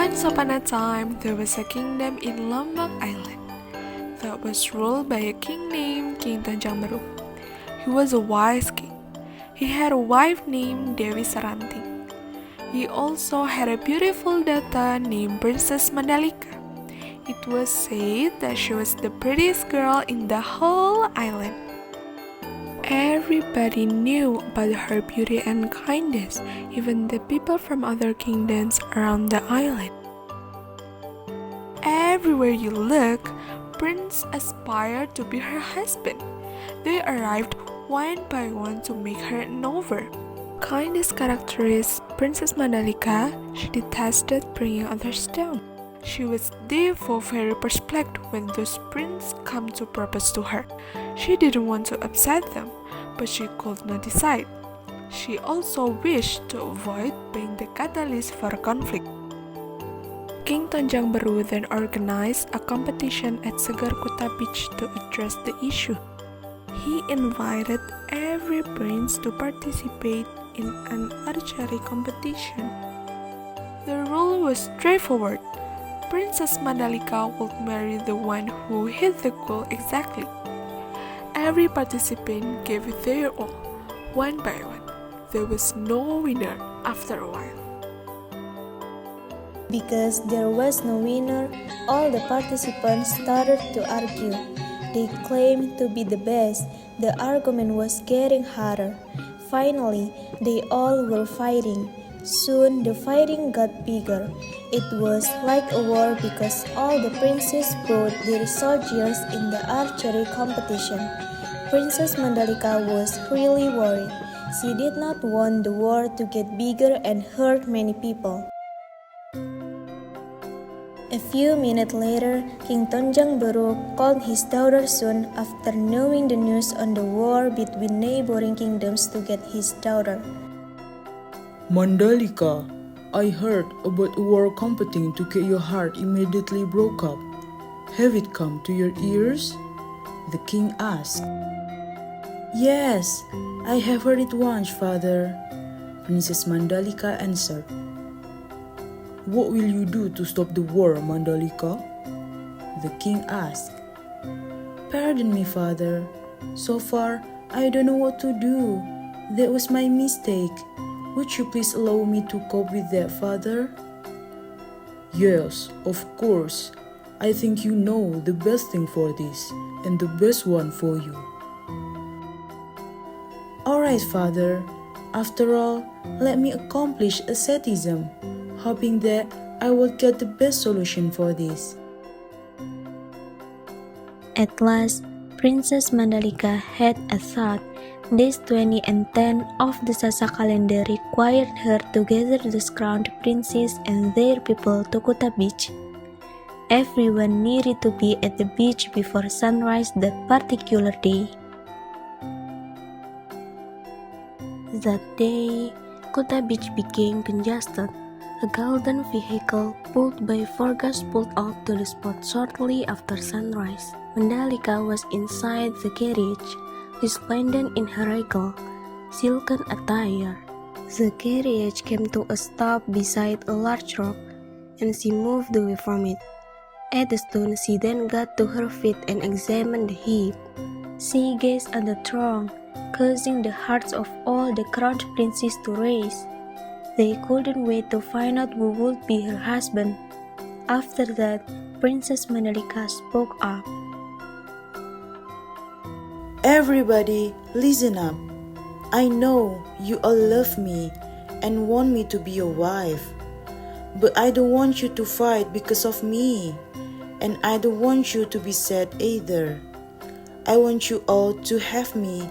Once upon a time, there was a kingdom in Lombok Island that was ruled by a king named King Tanjang. He was a wise king. He had a wife named Dewi Saranti. He also had a beautiful daughter named Princess Mandalika. It was said that she was the prettiest girl in the whole island. Everybody knew about her beauty and kindness, even the people from other kingdoms around the island. Everywhere you look, princes aspired to be her husband. They arrived one by one to make her an offer. Kindest characteristic Princess Mandalika, she detested bringing others down. She was therefore very perplexed when those princes come to propose to her. She didn't want to upset them, but she could not decide. She also wished to avoid being the catalyst for conflict. King Tanjang then organized a competition at Segar Kuta Beach to address the issue. He invited every prince to participate in an archery competition. The rule was straightforward. Princess Mandalika would marry the one who hit the goal exactly. Every participant gave it their all, one by one. There was no winner after a while. Because there was no winner, all the participants started to argue. They claimed to be the best. The argument was getting harder. Finally, they all were fighting. Soon the fighting got bigger. It was like a war because all the princes brought their soldiers in the archery competition. Princess Mandalika was really worried. She did not want the war to get bigger and hurt many people. A few minutes later, King Tonjang called his daughter soon after knowing the news on the war between neighboring kingdoms to get his daughter. Mandalika, I heard about a war competing to get your heart immediately broke up. Have it come to your ears? The king asked. Yes, I have heard it once, father, Princess Mandalika answered. What will you do to stop the war, Mandalika? The king asked. Pardon me, father. So far, I don't know what to do. That was my mistake. Would you please allow me to cope with that, father? Yes, of course. I think you know the best thing for this, and the best one for you. Alright, father. After all, let me accomplish asceticism, hoping that I will get the best solution for this. At last, Princess Mandalika had a thought. Days 20 and 10 of the Sasa calendar required her to gather the crowned princes and their people to Kuta Beach. Everyone needed to be at the beach before sunrise that particular day. That day, Kuta Beach became congested. A golden vehicle pulled by 4 guards pulled out to the spot shortly after sunrise. Mandalika was inside the carriage, resplendent in her regal, silken attire. The carriage came to a stop beside a large rock, and she moved away from it. At the stone, she then got to her feet and examined the heap. She gazed at the throng, causing the hearts of all the crowned princes to race. They couldn't wait to find out who would be her husband. After that, Princess Mandalika spoke up. Everybody, listen up. I know you all love me and want me to be your wife. But I don't want you to fight because of me. And I don't want you to be sad either. I want you all to have me,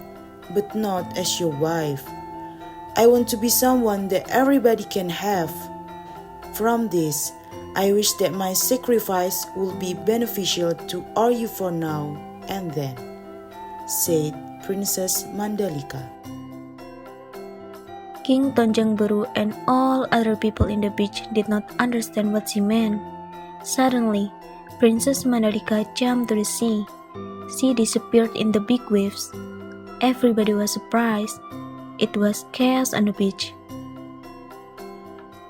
but not as your wife. I want to be someone that everybody can have. From this, I wish that my sacrifice will be beneficial to all you for now and then, said Princess Mandalika. King Tonjang and all other people in the beach did not understand what she meant. Suddenly, Princess Mandalika jumped to the sea. She disappeared in the big waves. Everybody was surprised. It was chaos on the beach.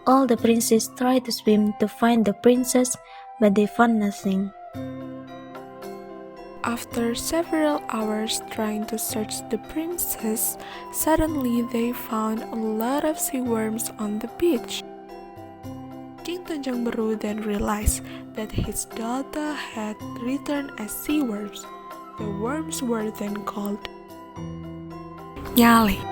All the princes tried to swim to find the princess, but they found nothing. After several hours trying to search the princess, suddenly they found a lot of sea worms on the beach. King Tunjang Meru then realized that his daughter had returned as sea worms. The worms were then called Nyale.